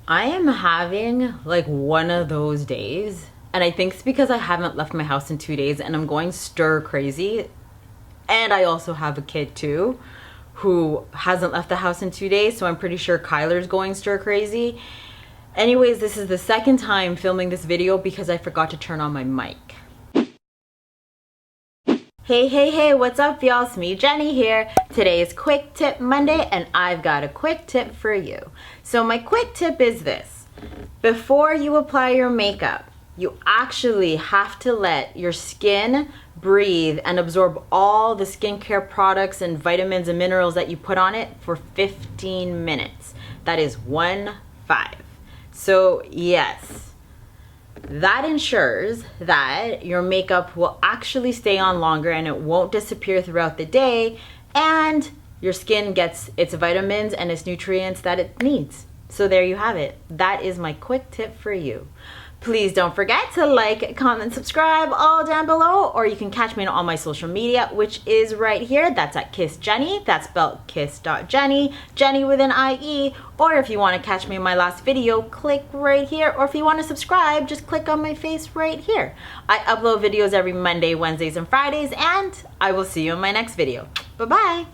I am having like one of those days, and I think it's because I haven't left my house in 2 days and I'm going stir crazy. And I also have a kid too who hasn't left the house in 2 days, so I'm pretty sure Kyler's going stir crazy. Anyways, this is the second time filming this video because I forgot to turn on my mic. Hey, what's up y'all? It's me, Jenny here. Today is Quick Tip Monday and I've got a quick tip for you. So my quick tip is this. Before you apply your makeup, you actually have to let your skin breathe and absorb all the skincare products and vitamins and minerals that you put on it for 15 minutes. That is 1-5. So yes, that ensures that your makeup will actually stay on longer and it won't disappear throughout the day, and your skin gets its vitamins and its nutrients that it needs. So there you have it. That is my quick tip for you. Please don't forget to like, comment, subscribe all down below, or you can catch me on all my social media, which is right here. That's at kiss.jennie. That's spelled kiss.jennie, Jenny with an IE. Or if you want to catch me in my last video, click right here. Or if you want to subscribe, just click on my face right here. I upload videos every Monday, Wednesdays, and Fridays, and I will see you in my next video. Bye-bye.